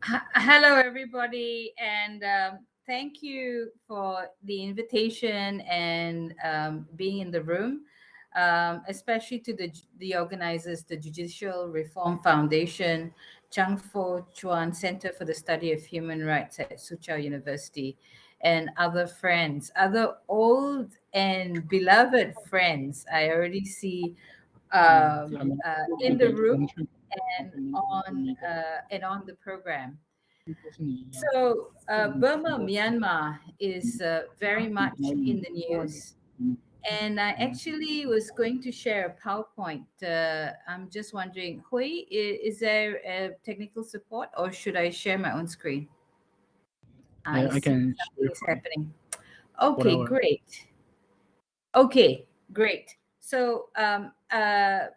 Hello, everybody, and thank you for the invitation and being in the room, especially to the organizers, the Judicial Reform Foundation, Chang Chuan Center for the Study of Human Rights at Soochow University, and other friends, other old and beloved friends. I already see in the room and on the program. So, Burma, Myanmar is very much in the news. And I actually was going to share a PowerPoint. I'm just wondering, Hui, is there technical support or should I share my own screen? I I see can something is share happening. Okay, whatever. great. Okay, great. So I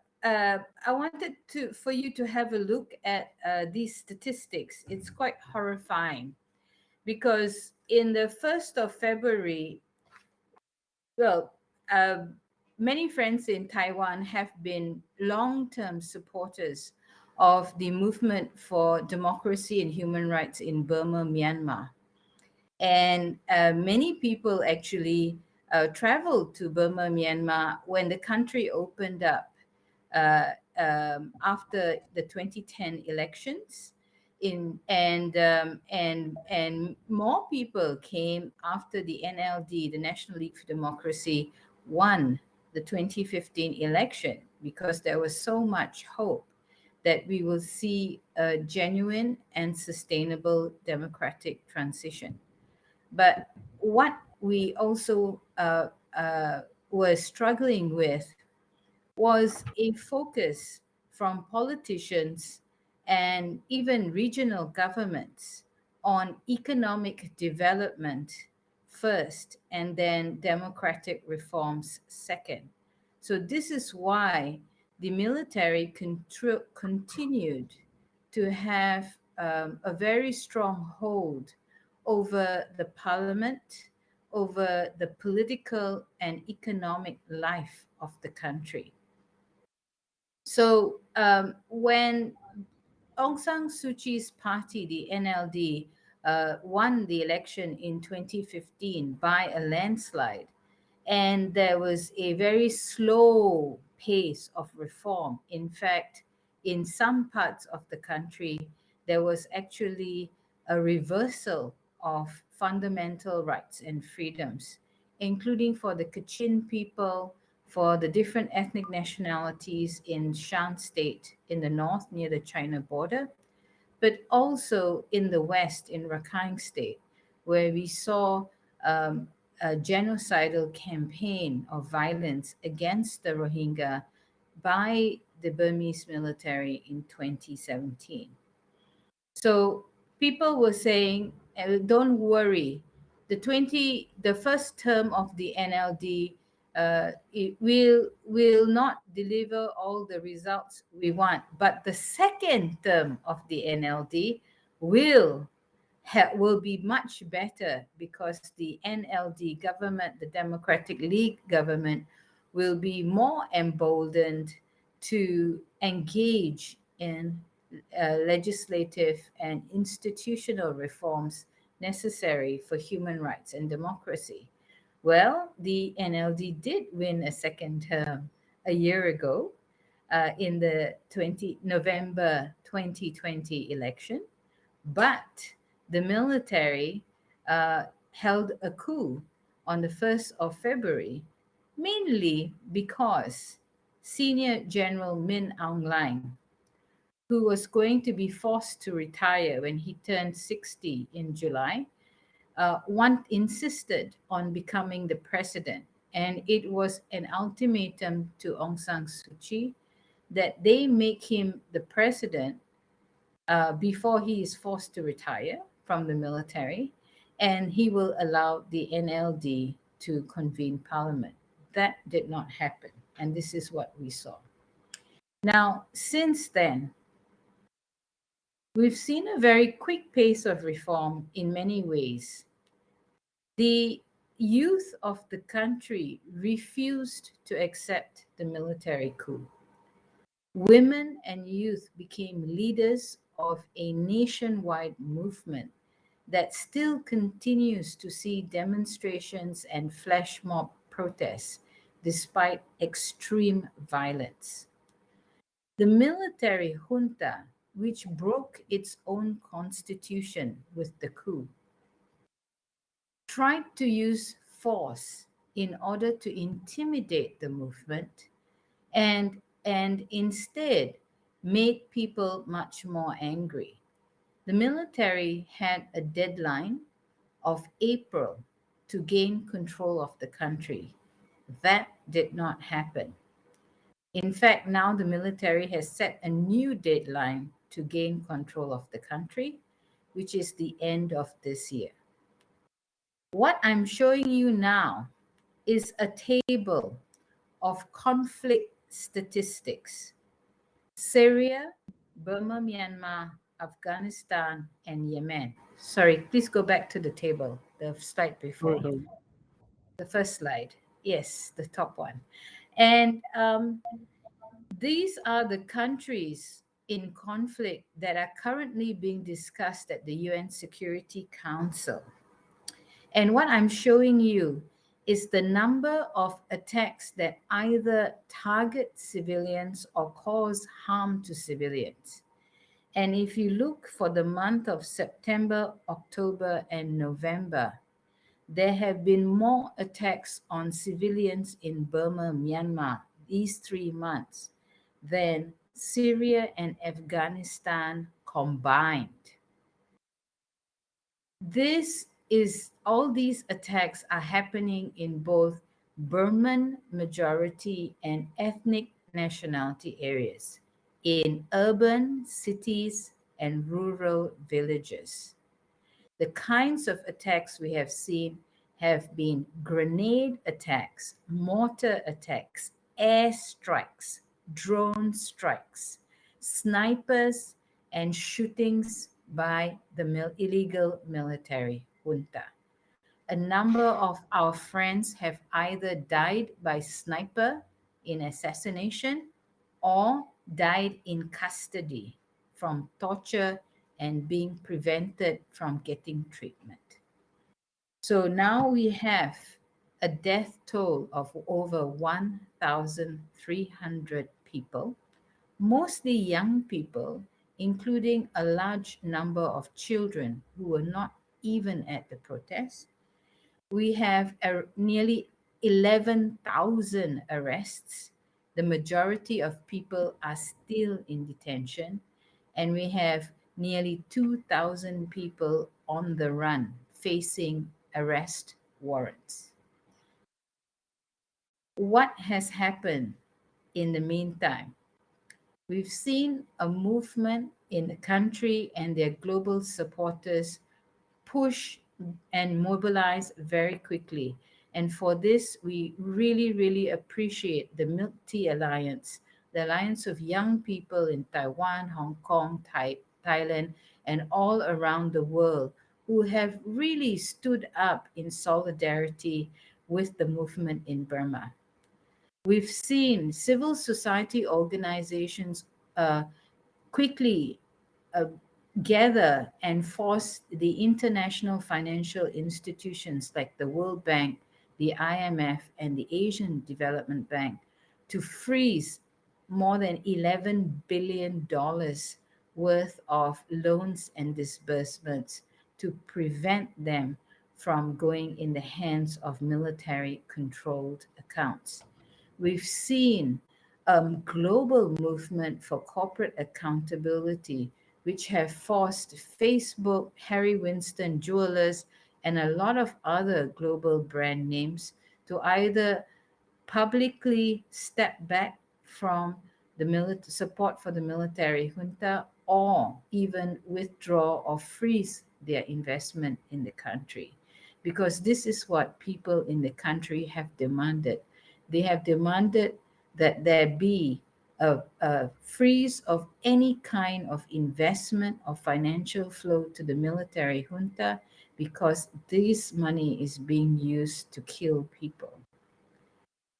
wanted for you to have a look at these statistics. It's quite horrifying because in the 1st of February, well, many friends in Taiwan have been long-term supporters of the movement for democracy and human rights in Burma, Myanmar. And many people actually traveled to Burma, Myanmar when the country opened up after the 2010 elections. And more people came after the NLD, the National League for Democracy, won the 2015 election because there was so much hope that we will see a genuine and sustainable democratic transition. But what we also were struggling with was a focus from politicians and even regional governments on economic development first and then democratic reforms second. So, this is why the military continued to have a very strong hold over the parliament, over the political and economic life of the country. So when Aung San Suu Kyi's party, the NLD, won the election in 2015 by a landslide, and there was a very slow pace of reform. In fact, in some parts of the country, there was actually a reversal of fundamental rights and freedoms, including for the Kachin people, for the different ethnic nationalities in Shan State in the north near the China border, but also in the west in Rakhine State, where we saw a genocidal campaign of violence against the Rohingya by the Burmese military in 2017. So people were saying, don't worry, the first term of the NLD it will not deliver all the results we want, but the second term of the NLD will will be much better because the NLD government, the Democratic League government, will be more emboldened to engage in legislative and institutional reforms necessary for human rights and democracy. Well, the NLD did win a second term a year ago in the November 2020 election, but the military held a coup on the 1st of February, mainly because Senior General Min Aung Hlaing, who was going to be forced to retire when he turned 60 in July, insisted on becoming the president. And it was an ultimatum to Aung San Suu Kyi that they make him the president before he is forced to retire from the military, and he will allow the NLD to convene parliament. That did not happen, and this is what we saw. Now, since then, we've seen a very quick pace of reform in many ways. The youth of the country refused to accept the military coup. Women and youth became leaders of a nationwide movement that still continues to see demonstrations and flash mob protests despite extreme violence. The military junta, which broke its own constitution with the coup, tried to use force in order to intimidate the movement and instead made people much more angry. The military had a deadline of April to gain control of the country. That did not happen. In fact, now the military has set a new deadline to gain control of the country, which is the end of this year. What I'm showing you now is a table of conflict statistics. Syria, Burma, Myanmar, Afghanistan, and Yemen. Sorry, please go back to the table, the slide before. The first slide. Yes, the top one. And these are the countries in conflict that are currently being discussed at the UN Security Council. And what I'm showing you is the number of attacks that either target civilians or cause harm to civilians. And if you look for the month of September, October, and November, there have been more attacks on civilians in Burma, Myanmar, these 3 months, than Syria and Afghanistan combined. All these attacks are happening in both Burman majority and ethnic nationality areas, in urban cities and rural villages. The kinds of attacks we have seen have been grenade attacks, mortar attacks, air strikes, drone strikes, snipers, and shootings by the illegal military junta. A number of our friends have either died by sniper in assassination or died in custody from torture and being prevented from getting treatment. So now we have a death toll of over 1,300 people, mostly young people, including a large number of children who were not even at the protest. We have nearly 11,000 arrests. The majority of people are still in detention, and we have nearly 2,000 people on the run facing arrest warrants. What has happened in the meantime? We've seen a movement in the country and their global supporters push and mobilize very quickly. And for this, we really, really appreciate the Milk Tea Alliance, the alliance of young people in Taiwan, Hong Kong, Thailand, and all around the world who have really stood up in solidarity with the movement in Burma. We've seen civil society organizations quickly gather and force the international financial institutions like the World Bank, the IMF, and the Asian Development Bank to freeze more than $11 billion worth of loans and disbursements to prevent them from going in the hands of military-controlled accounts. We've seen a global movement for corporate accountability, which have forced Facebook, Harry Winston Jewelers, and a lot of other global brand names to either publicly step back from the support for the military junta or even withdraw or freeze their investment in the country. Because this is what people in the country have demanded. They have demanded that there be a freeze of any kind of investment or financial flow to the military junta because this money is being used to kill people.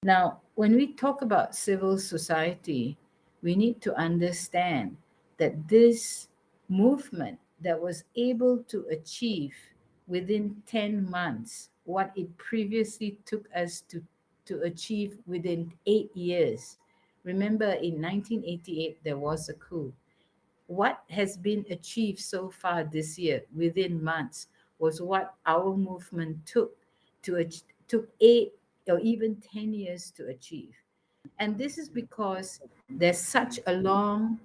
Now, when we talk about civil society, we need to understand that this movement that was able to achieve within 10 months what it previously took us to achieve within 8 years. Remember, in 1988, there was a coup. What has been achieved so far this year within months was what our movement took 8 or even 10 years to achieve. And this is because there's such a long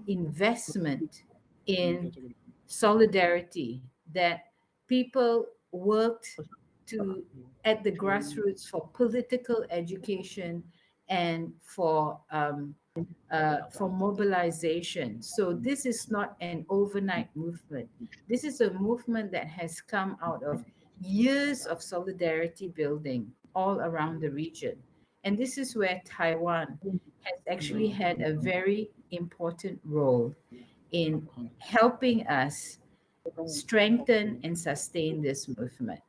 investment in solidarity that people worked to at the grassroots for political education and for mobilization. So this is not an overnight movement. This is a movement that has come out of years of solidarity building all around the region. And this is where Taiwan has actually had a very important role in helping us strengthen and sustain this movement.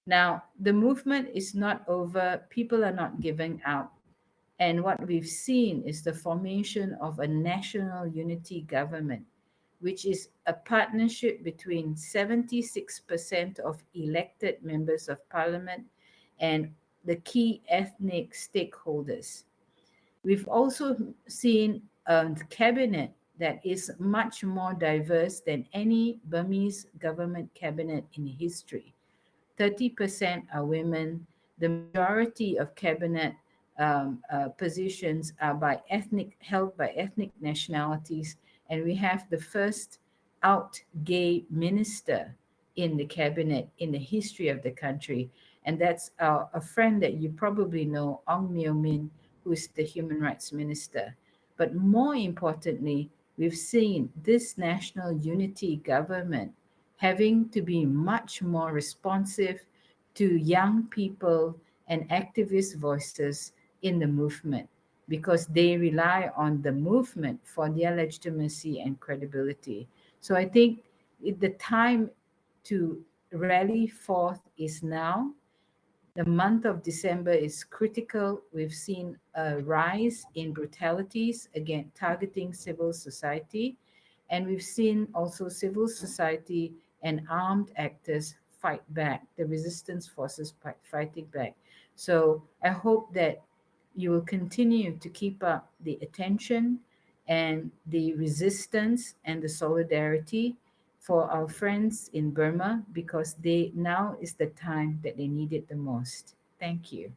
Now, the movement is not over, people are not giving out. And what we've seen is the formation of a national unity government, which is a partnership between 76% of elected members of parliament and the key ethnic stakeholders. We've also seen a cabinet that is much more diverse than any Burmese government cabinet in history. 30% are women. The majority of cabinet positions are held by ethnic nationalities, and we have the first out gay minister in the cabinet in the history of the country, and that's a friend that you probably know, Ong Myo Min, who is the human rights minister. But more importantly, we've seen this national unity government having to be much more responsive to young people and activist voices in the movement because they rely on the movement for their legitimacy and credibility. So I think the time to rally forth is now. The month of December is critical. We've seen a rise in brutalities against targeting civil society, and we've seen also civil society and armed actors fight back, the resistance forces fighting back. So I hope that you will continue to keep up the attention and the resistance and the solidarity for our friends in Burma because they now is the time that they need it the most. Thank you.